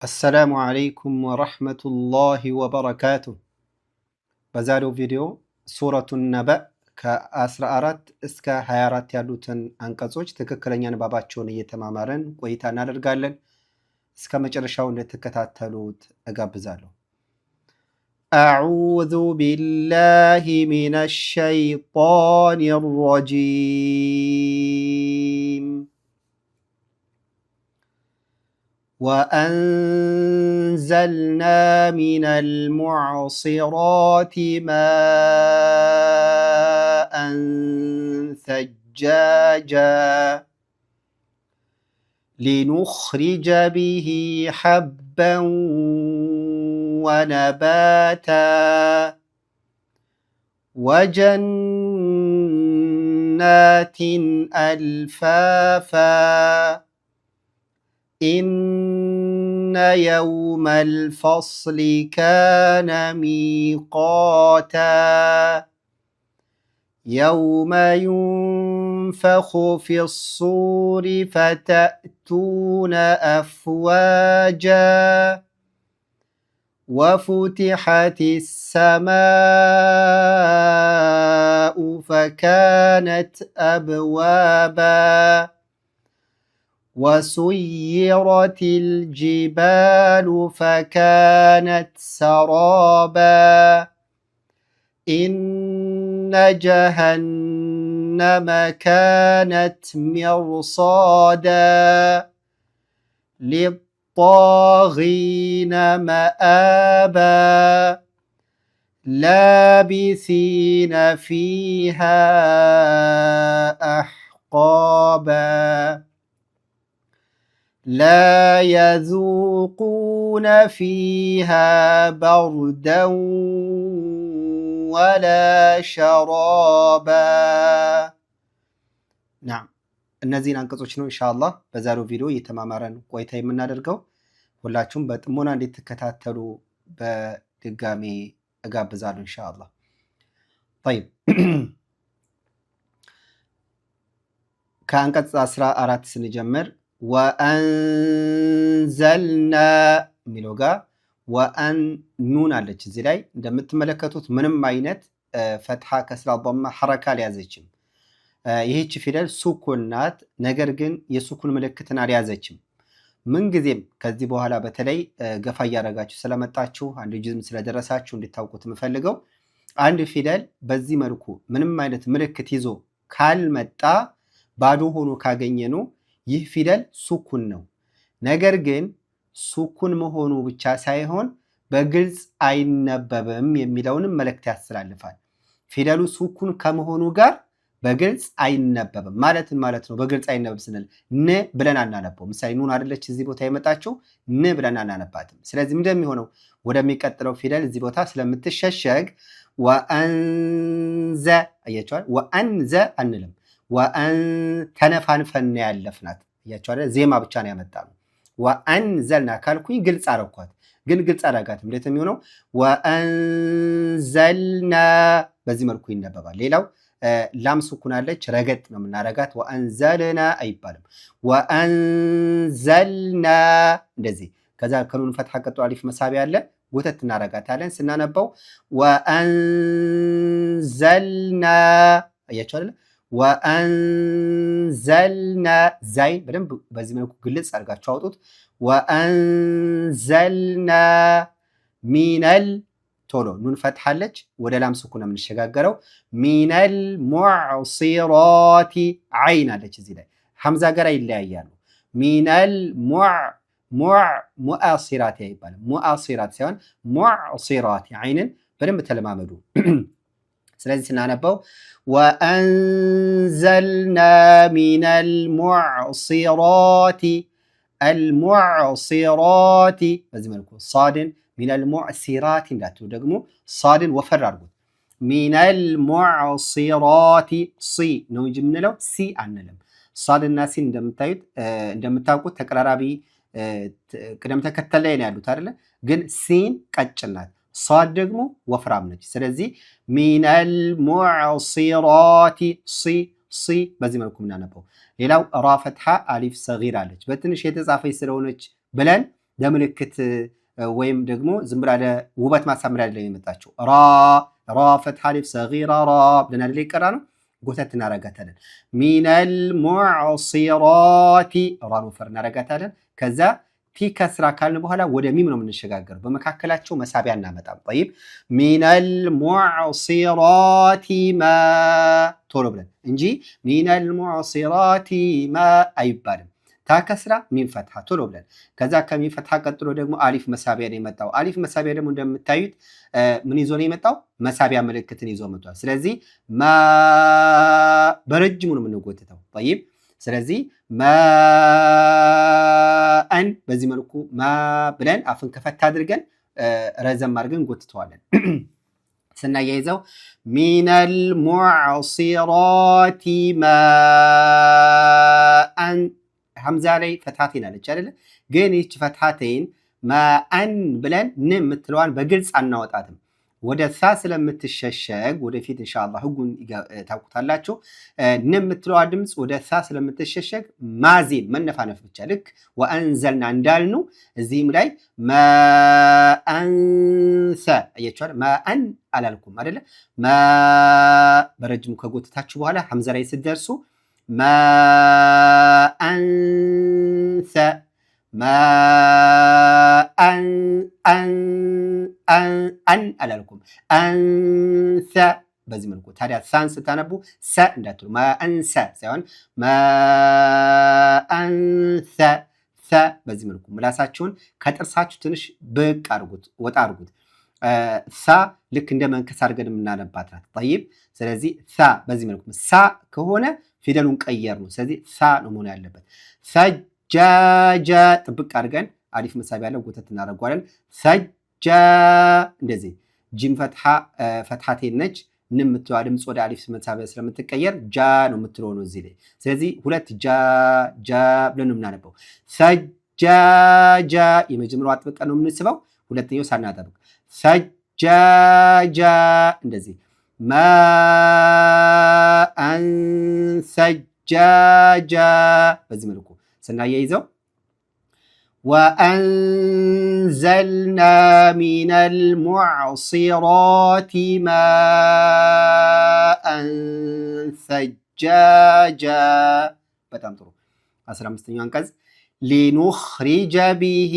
አሰላሙ አለይኩም ወረሕመቱላሂ ወበረካቱ። በዛሬው ቪዲዮ ሱረቱ ነበእ ከ14 እስከ 24 ያሉትን አንቀጾች ትክክለኛ ንባባቸውን እየተማማረን ቆይታ እናደርጋለን። እስከ መጨረሻው እንድትከታተሉት እጋብዛለሁ። አዑዙ ቢላሂ ሚነ ሸይጣኒ ረጂም وأنزلنا من المعصرات ماء ثجاجا لنخرج به حبا ونباتا وجنات ألفافا إن يوم الفصل كان ميقاتا يوم ينفخ في الصور فتأتون أفواجا وفتحت السماء فكانت أبوابا وسيرت الجبال فكانت سرابا إن جهنم كانت مرصادا للطاغين مآبا لابثين فيها أحقابا لا يذوقون فيها بردا ولا شرابا نعم እነዚህን አንቀጾች ነው ኢንሻአላህ በዛሬው ቪዲዮ እየተማማረን ቆይታ የምናደርገው። ሁላችሁም በጥሞና እንድትከታተሉ በድጋሚ እጋብዛለሁ ኢንሻአላህ። طيب ከአንቀጽ 14 ስንጀምር ወአንዘልና የሚለው ጋር ወአን ኑን አለች። እዚህ ላይ እንደምትመለከቱት ምንም አይነት ፈትሐ፣ ከስራ፣ ضمه ሐረካ አልያዘችም። ይህች ፊደል ሱኩን ናት፣ ነገር ግን የሱኩን ምልክትን አልያዘችም። ምንጊዜም ከዚህ በኋላ በተለይ ገፋ እያደረጋችሁ ስለመጣችሁ አንድ ጅዝም ስለደረሳችሁ እንድታውቁት የምፈልገው አንድ ፊደል በዚህ መልኩ ምንም አይነት ምልክት ይዞ ካልመጣ ባዶ ሆኖ ካገኘኑ ይህ ፊደል ሱኩን ነው። ነገር ግን ሱኩን መሆኑ ብቻ ሳይሆን በግልጽ አይነበብም የሚለውንም መልእክት ያስተላልፋል። ፊደሉ ሱኩን ከመሆኑ ጋር በግልጽ አይነበብም ማለት ነው። በግልጽ አይነበብም ስንል ን ብለን አናነበው። ምሳሌ ኑን አይደለች እዚህ ቦታ የመጣችው፣ ን ብለን አናነባትም። ስለዚህ እንደሚሆነው ወደሚቀጥለው ፊደል እዚህ ቦታ ስለምትሸሸግ ወአንዘ አያችኋል። ወአንዘ አንልም። ወአን ተነፋንፈን ያለፍናት እያቸው አይደል? ዜማ ብቻ ነው ያመጣነው። ወአንዘልና ካልኩኝ ግልጽ አረኳት፣ ግን ግልጽ አረጋትም። እንዴት የሚሆነው ወአንዘልና በዚህ መልኩ ይነበባል። ሌላው ላም ሱኩን አለች፣ ረገጥ ነው የምናረጋት። ወአንዘልና አይባልም። ወአንዘልና እንደዚህ። ከዛ ከኑን ፈትሐ ቀጥሎ አሊፍ መሳቢያ አለ፣ ጎተት እናረጋታለን ስናነባው። ወአንዘልና አያቸው አይደል? ወአንዘልና ዛይን በደንብ በዚህ መልኩ ግልጽ አድርጋችሁ አውጡት። ወአንዘልና ሚነል ቶሎ ኑን ፈትሐለች፣ ወደ ላም ሱኩን የምንሸጋገረው። ሚነል ሙዕሲራቲ ዓይን አለች እዚህ ላይ ሐምዛ ጋር ይለያያሉ። ሚነል ሙዓሲራት አይባልም። ሙዓሲራት ሳይሆን ሙዕሲራት ዓይንን በደንብ ተለማመዱ። ስለዚህ ስናነበው ወአንዘልና ሚነል ሙዕሲራቲ አልሙዕሲራቲ በዚህ መልኩ ሳድን ሚነል ሙዕሲራቲ እንዳትሉ ደግሞ ሳድን ወፈር አድርጉት። ሚነል ሙዕሲራቲ ሲ ነው እንጂ የምንለው ሲ አንልም። ሳድና ሲን እንደምታውቁት ተቀራራቢ ቅደም ተከተል ላይ ነው ያሉት አይደለ? ግን ሲን ቀጭን ናት፣ ሷድ ደግሞ ወፍራም ነች። ስለዚህ ሚነል ሙዕሲራቲ ሲ በዚህ መልኩ ምናነበው። ሌላው ራ ፈትሐ አሊፍ ሰጊር አለች። በትንሽ የተጻፈች ስለሆነች ብለን ለምልክት ወይም ደግሞ ዝም ብላ ለውበት ማሳመሪያ አይደለም የመጣችው። ራ ፈትሐ አሊፍ ሰጊራ ራ ብለን አይደል ይቀራ ነው ጎተት እናረጋታለን። ሚነል ሙዕሲራቲ ራን ወፈር እናረጋታለን። ከዛ ቲ ከስራ ካልን በኋላ ወደ ሚም ነው የምንሸጋገረው። በመካከላቸው መሳቢያ እናመጣም። ጠይብ ሚነል ሙዕሲራቲ ማ ቶሎ ብለን እንጂ ሚነል ሙዕሲራቲ ማ አይባልም። ታ ከስራ ሚም ፈትሐ ቶሎ ብለን ከዛ ከሚም ፈትሐ ቀጥሎ ደግሞ አሊፍ መሳቢያ ነው የመጣው። አሊፍ መሳቢያ ደግሞ እንደምታዩት ምን ይዞ ነው የመጣው? መሳቢያ ምልክትን ይዞ መጥቷል። ስለዚህ ማ በረጅሙ ነው የምንጎትተው። ጠይብ ስለዚህ ማአን በዚህ መልኩ ማ ብለን አፍን ከፈታ አድርገን ረዘም አድርገን ጎትተዋለን። ስናያይዘው ሚነል ሙዕሲራቲ ማአን ሐምዛ ላይ ፈትሐቴን አለች አይደለ? ግን ይህች ፈትሐቴን ማአን ብለን ን የምትለዋን በግልጽ አናወጣትም። ወደ ሳ ስለምትሸሸግ ወደፊት ኢንሻአላህ ህጉን ታውቁታላችሁ። ን የምትለዋ ድምፅ ወደ ሳ ስለምትሸሸግ ማዜም መነፋነፍ ብቻ ልክ ወአንዘልና እንዳልኑ እዚህም ላይ ማአንሰ አያችኋል። ማአን አላልኩም አይደለ? ማ በረጅሙ ከጎተታችሁ በኋላ ሐምዛ ላይ ስትደርሱ ማአንሰ ማአን አን አላልኩም አንሰ በዚህ መልኩ። ታዲያ ሳን ስታነቡ ሰ እንዳትሉ ማአንሰ ሳይሆን ማአንሰ ሰ በዚህ መልኩ ምላሳችሁን ከጥርሳችሁ ትንሽ ብቅ አድርጉት፣ ወጣ አድርጉት። ሳ ልክ እንደ መንከስ አድርገን የምናነባት ናት። ጠይብ ስለዚህ ሳ በዚህ መልኩ ሳ ከሆነ ፊደሉን ቀየር ነው። ስለዚህ ሳ ነው መሆን ያለበት። ሰጃጀ ጥብቅ አድርገን አሊፍ መሳቢያ ያለው ጎተት እናደርጓለን። ሰጃ እንደዚህ ጂም ፈትሐቴን ነች። ን የምትለዋ ድምፅ ወደ አሊፍ መሳቢያ ስለምትቀየር ጃ ነው የምትለው ነው እዚህ ላይ። ስለዚህ ሁለት ጃ ብለን ነው የምናነበው። ሰጃጃ የመጀመሪያው አጥብቀን ነው የምንስበው፣ ሁለተኛው ሳናጠብቅ ሰጃጃ እንደዚህ ማአን ሰጃጃ በዚህ መልኩ ስናያይዘው ወአንዘልና ሚነል ሙዕሲራቲ ማአን ሰጃጃ። በጣም ጥሩ። 15ኛው አንቀጽ ሊኑኽሪጀ ቢሂ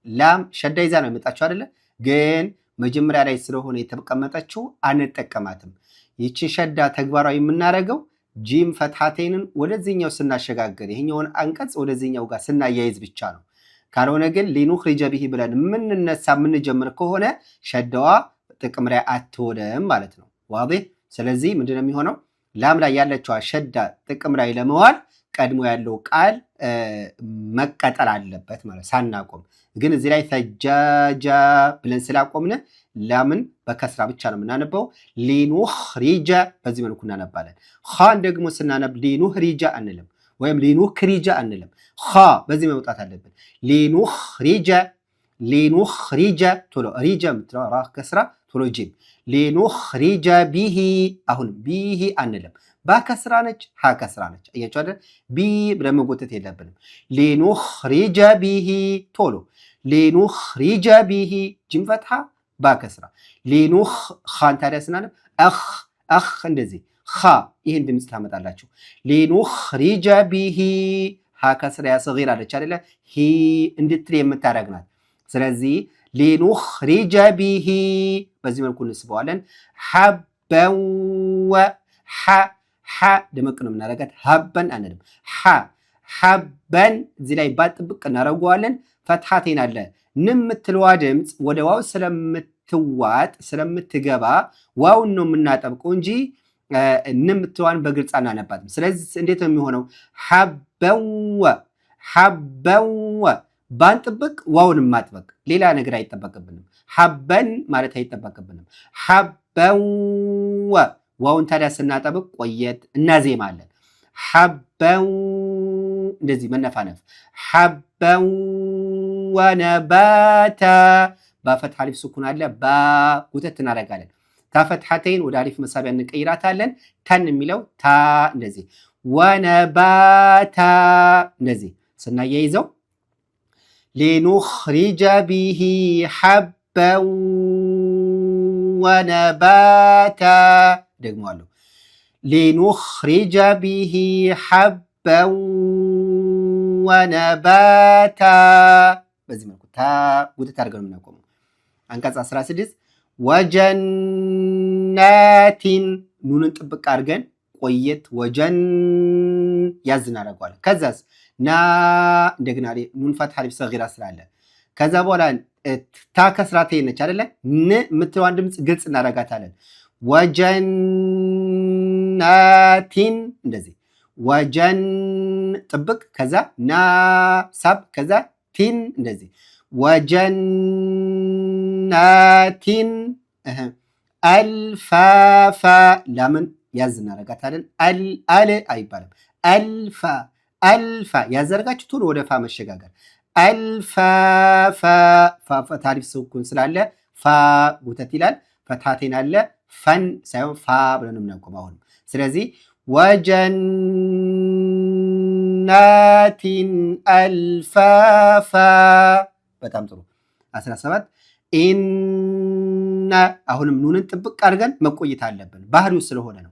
ላም ሸዳ ይዛ ነው የመጣችው አይደለ? ግን መጀመሪያ ላይ ስለሆነ የተቀመጠችው አንጠቀማትም። ይቺ ሸዳ ተግባራዊ የምናደርገው ጂም ፈትሐቴንን ወደዚህኛው ስናሸጋገር ይሄኛውን አንቀጽ ወደዚህኛው ጋር ስናያይዝ ብቻ ነው። ካልሆነ ግን ሊኑኽሪጀ ቢሂ ብለን የምንነሳ የምንጀምር ከሆነ ሸዳዋ ጥቅም ላይ አትውልም ማለት ነው። ዋዲህ። ስለዚህ ምንድነው የሚሆነው? ላም ላይ ያለችዋ ሸዳ ጥቅም ላይ ለመዋል ቀድሞ ያለው ቃል መቀጠል አለበት ማለት ሳናቆም። ግን እዚህ ላይ ሰጃጃ ብለን ስላቆምነ ላምን በከስራ ብቻ ነው የምናነበው። ሊኑኽሪጀ በዚህ መልኩ እናነባለን። ኻን ደግሞ ስናነብ ሊኑኽሪጀ አንልም ወይም ሊኑክሪጀ አንልም። ኻ በዚህ መውጣት አለብን። ሊኑኽሪጀ ቶሎ ሪጀ የምትለው ራ ከስራ ቶሎ ጂም ሊኑኽሪጀ ቢሂ አሁን ቢሂ አንልም። ባከስራ ነች፣ ሀ ከስራ ነች። አያችሁ አይደል? ቢ ብለን መጎተት የለብንም። ሊኑኽሪጀ ቢሂ ቶሎ ሊኑኽሪጀ ቢሂ ጂም ፈትሐ ባከስራ ሊኑኽ ኻን ታዲያ ስናነብ አኽ እንደዚህ ኻ ይህን ድምፅ ታመጣላችሁ። ሊኑኽሪጀ ቢሂ ሀ ከስራ ያ ሰጊራ አለች አይደለ? ሂ እንድትል የምታረግናት። ስለዚህ ሊኑኽሪጀ ቢሂ በዚህ መልኩ እንስበዋለን። ሐበወ ሐ ደመቅ ነው የምናረጋት። ሀበን አንልም። ሐበን እዚህ ላይ ባጥብቅ እናረገዋለን። ፈትሐቴን አለ ን የምትለዋ ድምፅ ወደ ዋው ስለምትዋጥ ስለምትገባ ዋውን ነው የምናጠብቀው እንጂ ን የምትለዋን በግልጽ አናነባትም። ስለዚህ እንዴት ነው የሚሆነው? ሐበወ ባንጥብቅ ዋውን ማጥበቅ ሌላ ነገር አይጠበቅብንም። ሐበን ማለት አይጠበቅብንም። ሐበወ ዋውን ታዲያ ስናጠብቅ ቆየት እናዜማለን። ሐበው እንደዚህ መነፋነፍ። ሐበው ወነባታ በፈትሐ አሊፍ ሱኩን አለ ባ ጉተት እናደርጋለን። ታፈትሐተይን ወደ አሊፍ መሳቢያ እንቀይራታለን። ተን የሚለው ታ እንደዚህ ወነባታ እንደዚህ ስናያይዘው ሊኑኽሪጀ ቢሂ ሐበን ወነባታ ደግመዋለሁ ሊኑኽሪጀ ቢሂ ሐበን ወነባታ በዚህ መልኩ ታ ጉተት አድርገን የምናቆመው። አንቀጽ 16 ወጀናቲን ኑንን ጥብቅ አድርገን ቆየት ወጀን ያዝ እናደርገዋለን። ከዛስ ና እንደገና ኑን ፈትሐ አሊፍ ሰጊራ ስላለ ከዛ በኋላ ታ ከስራቴ ነች አይደለ? ን የምትለዋን ድምፅ ግልጽ እናደርጋታለን። ወጀናቲን እንደዚህ ወጀን ጥብቅ ከዛ ና ሳብ ከዛ ቲን እንደዚህ ወጀናቲን አልፋፋ ላምን ያዝ እናደርጋታለን። አል አይባልም። አልፋ አልፋ ያዘርጋችሁ ቶሎ ወደ ፋ መሸጋገር አልፋፋ ፈትሐ አሊፍ ስኩን ስላለ ፋ ጉተት ይላል። ፈትሐቴን አለ ፈን ሳይሆን ፋ ብለን የምናቆመው አሁን። ስለዚህ ወጀናቲን አልፋፋ በጣም ጥሩ። 17 ኢነ አሁንም ኑንን ጥብቅ አድርገን መቆየት አለብን። ባህሪው ስለሆነ ነው።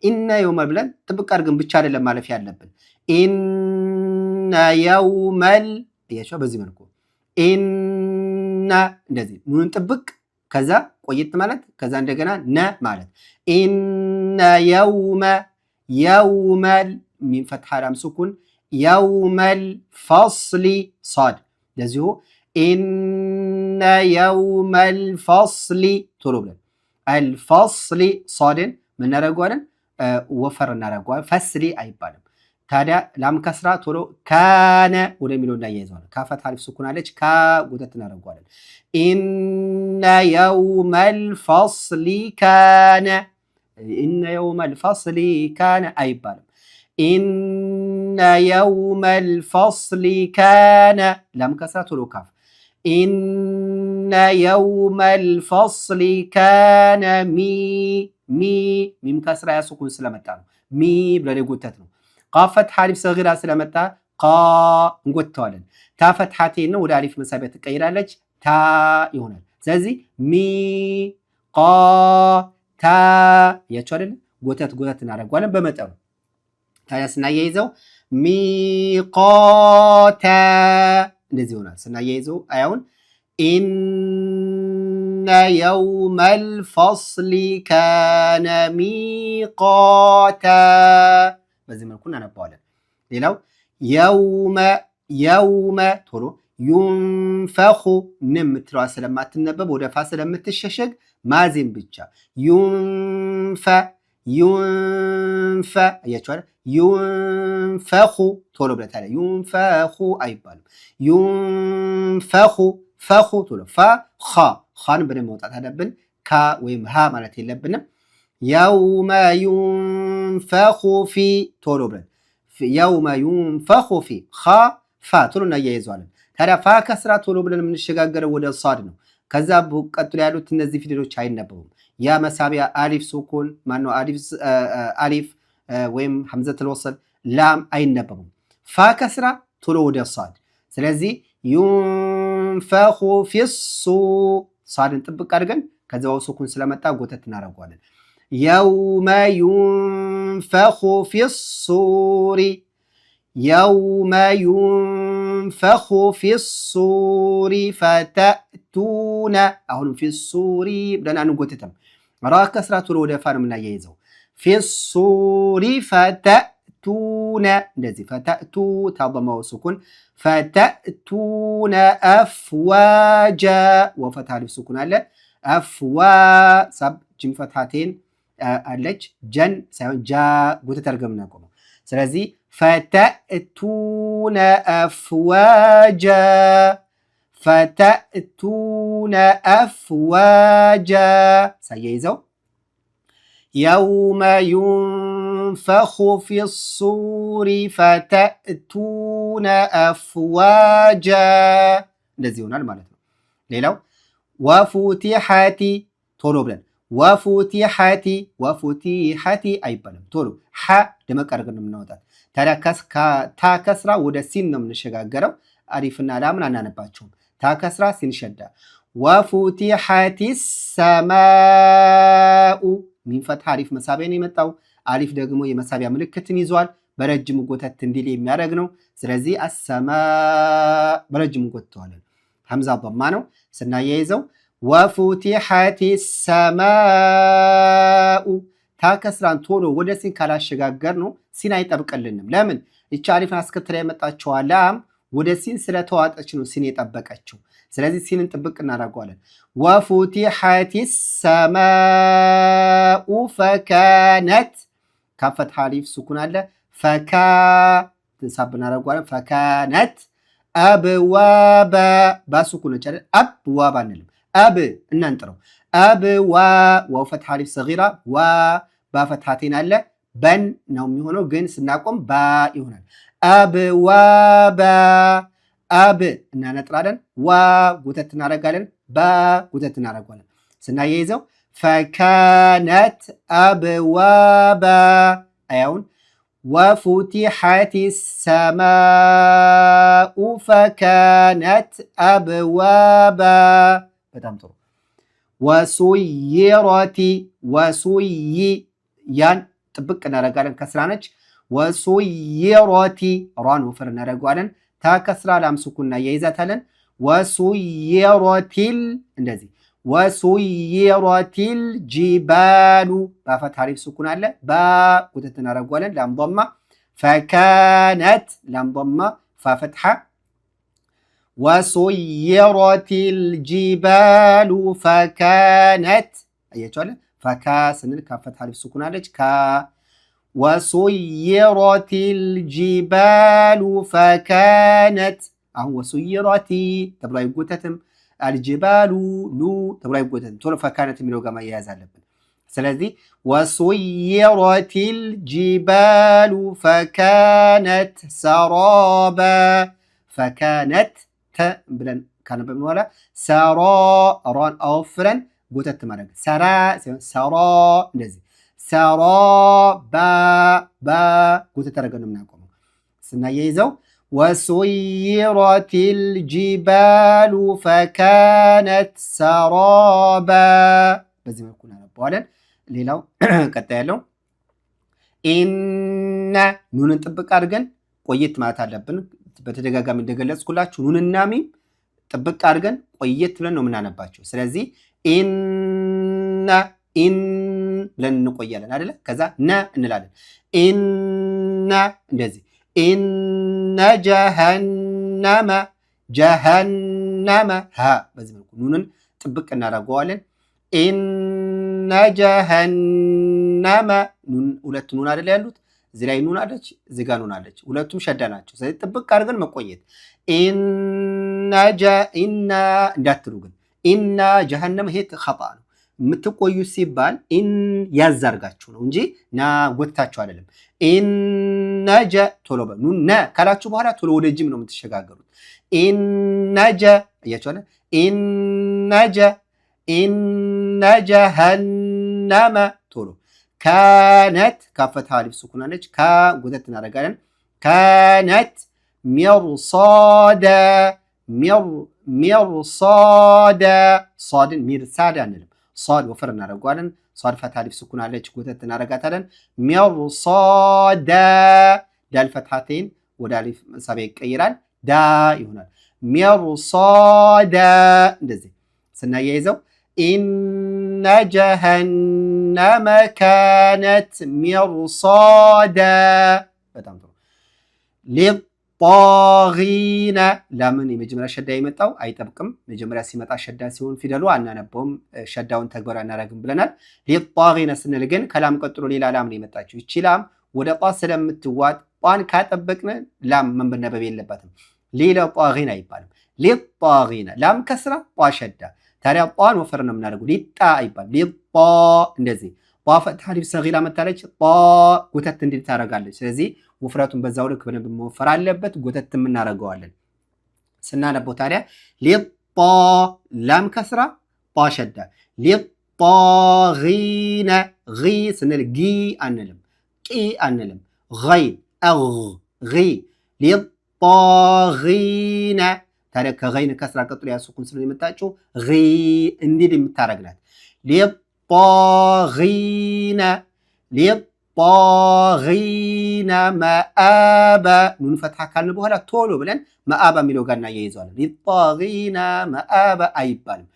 ኢነ የውመል ብለን ጥብቅ አድርገን ብቻ አይደለም ማለፍ ያለብን። ኢነ የውመል እያቸው በዚህ መልኩ ኢነ እንደዚህ ኑንን ጥብቅ ከዛ ቆየት ማለት ከዛ እንደገና ነ ማለት ኢነ የውመል ሚን ፈትሐ ላም ሱኩን የውመል ፈስሊ ሷድ ለዚሁ ኢነ የውመል ፈስሊ ቶሎ ብለን አልፈስሊ ሷድን ምን እናደርገዋለን? ወፈር እናደርገዋለን። ፈስሊ አይባልም። ታዲያ ላም ከስራ ቶሎ ካነ ወደሚለው እናያይዘዋለን። ካፈትሐ አሊፍ ሱኩን አለች ካ ጉተት እናደርገዋለን። ኢነ የውመል ፈስሊ ካነ ኢነ የውመል ፈስሊ ካነ አይባልም። ኢነ የውመል ፈስሊ ካነ ላም ከስራ ቶሎ ካፍ ኢነ የውመል ፈስሊ ካነ ሚም ከስራ ያሱኩን ስለመጣ ነው። ሚ ብለን የጎተት ነው። ቃፍ ፈትሐ አሊፍ ሰጊራ ስለመጣ ቃ እንጎተዋለን። ታ ፈትሐቴን ነው ወደ አሊፍ መሳቢያ ትቀይራለች ታ ይሆናል። ስለዚህ ሚ ቃ ታ ያቸው አይደለ? ጎተት እናደርገዋለን በመጠኑ። ታዲያ ስናያይዘው ሚቃታ እንደዚህ ይሆናል። ስናያይዘው አያውን ኢነ የውመል ፈስሊ ካነ ሚቃታ በዚህ መልኩ እናነባዋለን። ሌላው የውመ ቶሎ ዩንፈኹ ን የምትለዋ ስለማትነበብ ወደ ፋ ስለምትሸሸግ ማዜም ብቻ ዩንፈ እያቸዋለ ዩንፈኹ ቶሎ ብለታለ ዩንፈኹ አይባልም። ዩንፈኹ ፈኹ ቶሎ ፋ ኻን በደንብ መውጣት አለብን። ካ ወይም ሃ ማለት የለብንም። የውመ ዩንፈኹ ፊ ቶሎ ብለን የውመ ዩንፈኹ ፊ ፋ ቶሎ እናያይዘዋለን። ታዲያ ፋ ከስራ ቶሎ ብለን የምንሸጋገረው ወደ ሷድ ነው። ከዛ ቀጥሎ ያሉት እነዚህ ፊደሎች አይነበቡም። ያ መሳቢያ አሊፍ ሱኩን ማነው አሊፍ ወይም ሐምዘቱል ወስል ላም አይነበቡም። ፋ ከስራ ቶሎ ወደ ሷድ። ስለዚህ ዩንፈኹ ፊሱ ሷድን ጥብቅ አድርገን ከዛው ሱኩን ስለመጣ ጎተት እናደርገዋለን። የውመ ዩንፈኹ ፊሱሪ የውመ ዩንፈኹ ፊሱሪ ፈተእቱነ አሁንም ፊሱሪ ብለን አንጎትትም። ራ ከስራ ቶሎ ወደ ፋ ነው የምናያይዘው። ፊሱሪ ፈተእቱነ እንደዚህ ፈተእቱ ታضመው ሱኩን ፈተእቱነ አፍዋጃ ወፈትሐ አሊፍ ሱኩን አለ አፍዋ ሳብ ጅም ፈትሐቴን አለች ጀን ሳይሆን ጃ ጉተት አድርገን የምናቆመው። ስለዚህ ፈተእቱነ አፍዋጃ ሳያይዘው የውመ ዩንፈኹ ፊሱሪ ፈተእቱነ አፍዋጃ እንደዚህ ይሆናል ማለት ነው። ሌላው ወፉቲሐቲ ቶሎ ብለን ወፉቲሐቲ አይባልም። ቶሎ ሐ ደመቅ አድርገን ነው የምናወጣት። ታዲያ ታ ከስራ ወደ ሲን ነው የምንሸጋገረው። አሊፍና ላምን አናነባቸውም። ታ ከስራ ሲን ሸዳ ወፉቲሐቲ ሰማኡ ሚም ፈትሐ አሊፍ መሳቢያ ነው የመጣው። አሊፍ ደግሞ የመሳቢያ ምልክትን ይዟል። በረጅሙ ጎተት እንዲል የሚያደርግ ነው። ስለዚህ አሰማ በረጅሙ ጎትተዋለን። ሐምዛ ضማ ነው። ስናያይዘው ወፉቲሐቲ ሰማኡ ታ ከስራን ቶሎ ወደ ሲን ካላሸጋገር ነው ሲን አይጠብቅልንም። ለምን? ይቺ አሊፍን አስከትላ የመጣችው ላም ወደ ሲን ስለተዋጠች ነው ሲን የጠበቀችው። ስለዚህ ሲንን ጥብቅ እናደርገዋለን። ወፉቲሐቲ ሰማኡ ፈካነት ካፈት አሊፍ ሱኩን አለ ፈካ ትንሳብ እናደርገዋለን። ፈካነት አብዋባ ባሱኩን ጨለ አብዋባ አንልም። አብ እናንጥረው አብዋ ዋው ፈትሐ አሊፍ ሰጊራ ዋ ባፈትሐቴን አለ በን ነው የሚሆነው፣ ግን ስናቆም ባ ይሆናል። አብዋባ አብ እናነጥራለን። ዋ ጉተት እናደርጋለን። ባ ጉተት እናደርጋለን። ስናያይዘው ፈካነት አብዋባ አያውን ወፉቲሐቲ ሰማኡ ፈካነት አብዋባ። በጣም ጥሩ። ወሱይረቲ ወሱይ ያን ጥብቅ እናደርጋለን። ከስራ ነች። ወሱይረቲ ራን ወፈር እናደርገዋለን። ታ ከስራ ላም ሱኩን እናያይዛታለን። ወሱይረቲል እንደዚህ ወሱይረቲል ጂባሉ ባፈት አሊፍ ሱኩን አለ ባ ጉተት እናደርገዋለን። ላም ضማ ፈካነት ላም ضማ ፋፈትሐ ወሱይረቲል ጂባሉ ፈካነት አያችኋለ። ፈካ ስንል ካፈት አሊፍ ሱኩን አለች ካ ወሱይረቲል ጂባሉ ፈካነት። አሁን ወሱይረቲ ተብሎ አይጎተትም። አልጅባሉ ሉ ተብሎ አይጎተትም። ቶሎ ፈካነት የሚለው ጋር ማያያዝ አለብን። ስለዚህ ወሱይረቲል ጂባሉ ፈካነት ሰራባ ፈካነት ተ ብለን ካነበብን በኋላ ሰራ ራን አወፍረን ጎተት ማድረግ ሰራ ሰራ እንደዚህ ሰራ ባ ጎተት አድርገን ነው የምናቆመው። ስናያይዘው ወሱይረቲል ጂባሉ ፈካነት ሰራባ በዚህ መልኩ እናነበዋለን። ሌላው ቀጣይ ያለው ኢነ ኑንን ጥብቅ አድርገን ቆየት ማለት አለብን። በተደጋጋሚ እንደገለጽኩላችሁ ኑንና ሚም ጥብቅ አድርገን ቆየት ብለን ነው የምናነባቸው። ስለዚህ ኢነ ኢን ብለን እንቆያለን አይደለ? ከዛ ነ እንላለን። ኢነ እንደዚህ ኢነ ጀሃነመ ጀሃነመ ሀ በዚህ መልኩ ኑንን ጥብቅ እናደርገዋለን። ኢነ ጀሃነመ ሁለት ኑን አይደለ ያሉት? እዚህ ላይ ኑን አለች፣ እዚህ ጋር ኑን አለች። ሁለቱም ሸዳ ናቸው። ስለዚህ ጥብቅ አድርገን መቆየት። ኢነ እንዳትሉ ግን ኢነ ጀሃነመ ይሄ ኸጣ ነው። የምትቆዩ ሲባል ኢን ያዛርጋችሁ ነው እንጂ ና ጎትታችሁ አይደለም። ኢነጀ ቶሎ በሉ ነ ካላችሁ በኋላ ቶሎ ወደ ጅም ነው የምትሸጋገሩት። ኢነጀ እያችኋለ ኢነ ጀሃነመ ቶሎ ካነት ካፈት አሊፍ ሱኩን አለች ካ ጎተት እናደርጋለን። ካነት ሚርሳዳ ሚርሳዳ ሷድን ሚርሳዳ አንልም። ሷድ ወፈር እናደርገዋለን። ሷድ ፈትሐ አሊፍ ሱኩን አለች ጎተት እናደርጋታለን። ሚርሳዳ ዳል ፈትሐቴን ወደ አሊፍ መሳቢያ ይቀይራል። ዳ ይሆናል። ሚርሳዳ እንደዚህ ስናያይዘው ኢነ ጀሃነመ ካነት ሚርሳዳ። በጣም ጥሩ። ሊጣጊነ ለምን የመጀመሪያ ሸዳ የመጣው አይጠብቅም። መጀመሪያ ሲመጣ ሸዳ ሲሆን ፊደሉ አናነበውም፣ ሸዳውን ተግባር አናረግም ብለናል። ሊጣጊነ ስንል ግን ከላም ቀጥሎ ሌላ ላም ነው የመጣችው። ይቺ ላም ወደ ጧ ስለምትዋጥ ጧን ካጠበቅን ላም መነበብ የለባትም። ሌላ ጣጊነ አይባልም። ሊጣጊነ ላም ከስራ ጧ ሸዳ። ታዲያ ጧን ወፈር ነው የምናደርገው። ሊጣ አይባልም። ሊጣ እንደዚህ ጧ ፈትሐ አሊፍ ሰጊራ መታለች። ጧ ጎተት እንዲል ታደርጋለች። ስለዚህ ውፍረቱን በዛው ልክ በደንብ መወፈር አለበት። ጎተትም እናደርገዋለን ስናነበው። ታዲያ ሊጣ ላም ከስራ ጧ ሸዳ። ሊጣጊነ ጊ ስንል ጊ አንልም፣ ቂ አንልም። ገይ አግ ጊ ሊጣጊነ ታዲያ ከገይን ከስራ ቀጥሎ ያ ሱኩን ስለሚመጣጩ እንዲል የምታረግናት ሊጣጊነ ሊጣጊነ መአበ ኑን ፈትሐ ካልን በኋላ ቶሎ ብለን መአበ የሚለው ጋር እናያይዘዋለን። ሊጣጊነ መአበ አይባልም።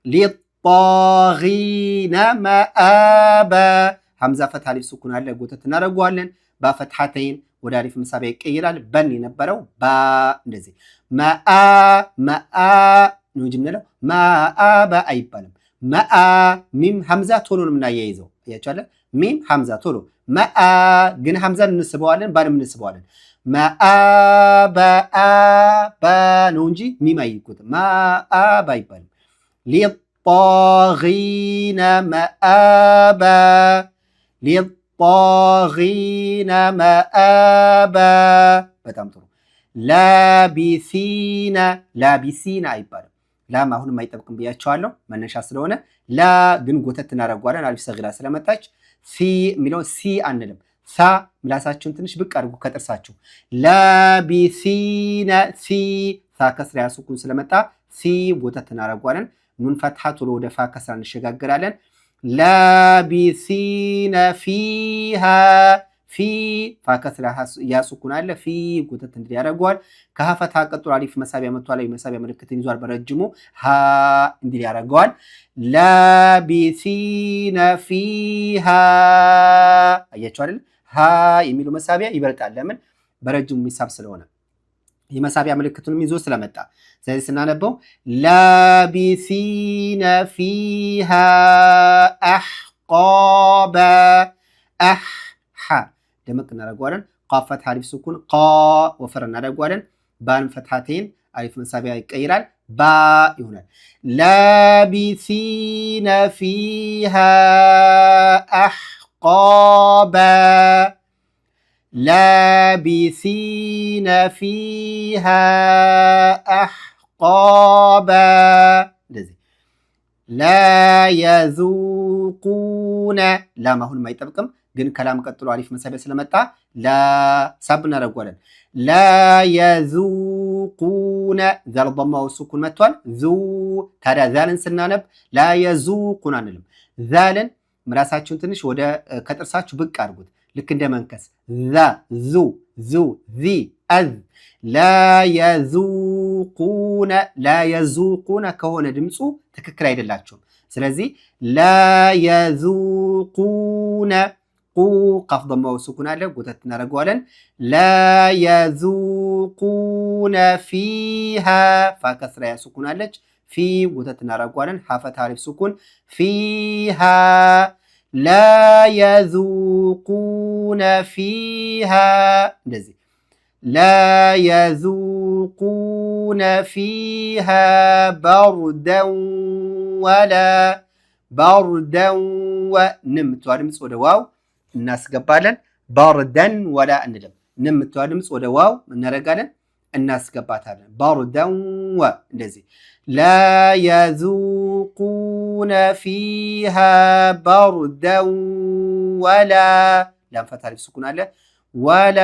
ሊጣጊነ መአበ ሐምዛ ፈትሐ አሊፍ ሱኩን አለ ጎተት እናደርገዋለን። በፈትሐተይን ወደ አሊፍ መሳቢያ ይቀይራል። በን የነበረው ባ እንደዚህ መአ ነው እንጂ የምንለው መአበ አይባልም። መአ ሚም ሐምዛ ቶሎ ነው የምናያይዘው። ያቻለ ሚም ሐምዛ ቶሎ መአ ግን ሐምዛን እንስበዋለን፣ ባንም እንስበዋለን። መአበ ነው እንጂ ሚም አይጎትም። መአበ አይባልም። ሊጣጊነ መአበ ሊጣጊነ መአበ በጣም ጥሩ። ላቢሲና አይባልም። ላም አሁንም አይጠብቅም ብያቸዋለሁ መነሻ ስለሆነ። ላ ግን ጎተት እናደርገዋለን አሊፍ ሰግራ ስለመጣች። ሲ የሚለው ሲ አንልም። ሳ ምላሳችሁን ትንሽ ብቅ አድርጉ ከጥርሳችሁ። ላቢሲነ ሲ ሳ ከስራ ያ ሱኩን ስለመጣ ሲ ጎተት እናደርገዋለን። ኑን ፈትሐ ቶሎ ወደ ፋ ከስራ እንሸጋግራለን። ላቢሲነ ፊሃ ፊ ፋ ከስራ ያ ሱኩን አለ ፊ ጎተት እንዲል ያደርገዋል። ከሀ ፈትሐ ቀጥሎ አሊፍ መሳቢያ መጥቷል። መሳቢያ ምልክትን ይዟል በረጅሙ ሀ እንዲል ያደርገዋል። ላቢሲነ ፊሃ አያችሁ አይደል? ሀ የሚለው መሳቢያ ይበልጣል። ለምን? በረጅሙ የሚሳብ ስለሆነ የመሳቢያ ምልክቱንም ይዞ ስለመጣ። ስለዚህ ስናነበው ላቢሲነ ፊሃ አሕቃበ አሕ ደመቅ እናደርገዋለን። ቃፍ ፈትሐ አሊፍ ሱኩን ቃ ወፈር እናደርገዋለን። ባን ፈትሐቴን አሊፍ መሳቢያ ይቀይራል ባ ይሆናል። ላቢሲነ ፊሃ አሕቃበ ላቢሲነ ፊሃ አሕቃበ እንደዚህ። ላየዙቁነ ላም አሁንም አይጠብቅም፣ ግን ከላም ቀጥሎ አሊፍ መሳቢያ ስለመጣ ሳብ እናደርገዋለን። ላየዙቁነ ዛል ضማው ሱኩን መጥቷል። ዙ ታዲያ ዛልን ስናነብ ላየዙቁን አንልም። ዛልን ምላሳችሁን ትንሽ ወደ ከጥርሳችሁ ብቅ አድርጉት ልክ እንደ መንከስ ዙ ዚ አዝ ላየዙቁነ ከሆነ ድምፁ ትክክል አይደላችሁም። ስለዚህ ላየዙቁነ ቃፍ ضማው ሱኩን አለ ጎተት እናደርገዋለን። ላየዙቁነ ፊሃ ፋ ከስራ ያ ሱኩን አለች ፊ ጎተት እናደርገዋለን። ሀ ፈትሐ አሊፍ ሱኩን ፊሃ ላየዙቁነ ፊሃ እንደዚህ ላየዙቁነ ፊሃ በርደን ንምትዋ ድምፅ ወደ ዋው እናስገባለን። በርደን ወላ እንልም። ንምትዋ ድምፅ ወደ ዋው እናደርጋለን እናስገባታለን። በርደን እንደዚህ ላየዙቁነ ፊሃ በርደን ወላ ላም ፈትሐ አሊፍ ሱኩን አለ ወላ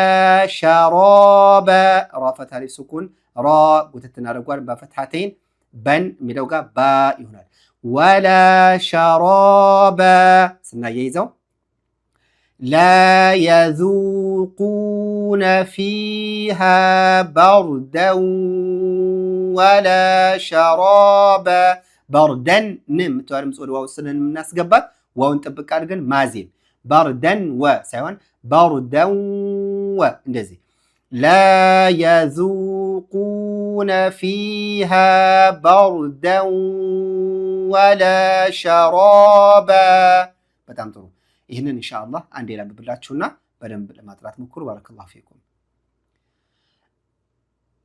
ሸራበ ራ ፈትሐ አሊፍ ሱኩን ራ ጎተት እናደርገዋለን። በፈትሐተይን በን የሚለው ጋር ባ ይሆናል። ወላ ሸራበ ስናያይዘው ላየዙቁነ ፊሃ በርደን ወላ ሸራበ በርደን የምትዋ ድምፅ ወደ ዋው ስልን የምናስገባት ዋውን ጥብቅ አድርገን ማዜም በርደን ወ ሳይሆን በርደን ወ እንደዚህ ላየዙቁነ ፊሃ በርደን ወላ ሸራበ። በጣም ጥሩ። ይህንን ኢንሻአላህ አንዴ ላንብብላችሁና በደንብ ለማጥራት ሞክሩ። ባረከላሁ ፊኩም።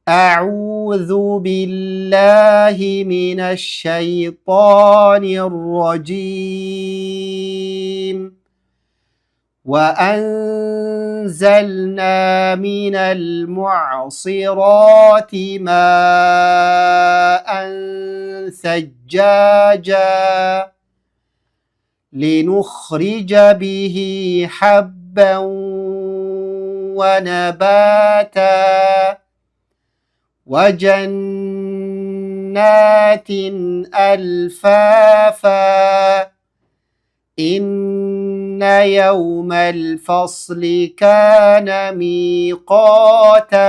أعوذ بالله من الشيطان الرجيم وأنزلنا من المعصرات ماء ثجاجا لنخرج به حبا ونباتا وجنات ألفافا إن يوم الفصل كان ميقاتا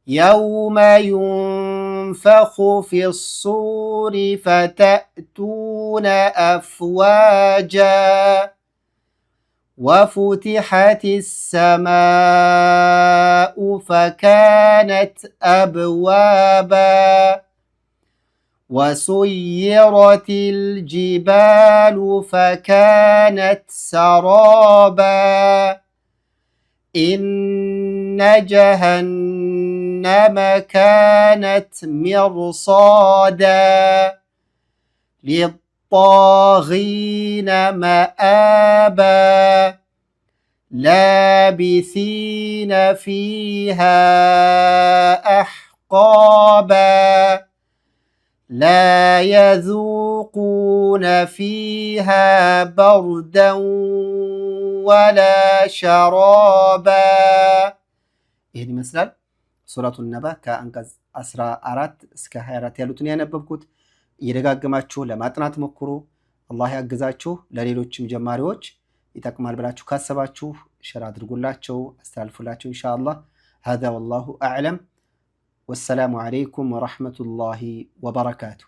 يوم ينفخ في الصور فتأتون أفواجا وفتحت السماء فكانت أبوابا وسيرت الجبال فكانت سرابا إن جهنم كانت مرصادا للطاغين مآبا لابثين فيها أحقابا لا يذوقون فيها بردا ولا شرابا ይህን ይመስላል ሱረቱ ነባ ከአንቀጽ 14 እስከ 24 ያሉትን ያነበብኩት። እየደጋገማችሁ ለማጥናት ሞክሩ። አላህ ያግዛችሁ። ለሌሎችም ጀማሪዎች ይጠቅማል ብላችሁ ካሰባችሁ ሸር አድርጉላቸው፣ አስተላልፉላቸው ኢንሻአላህ። هذا والله أعلم والسلام عليكم ورحمة الله وبركاته.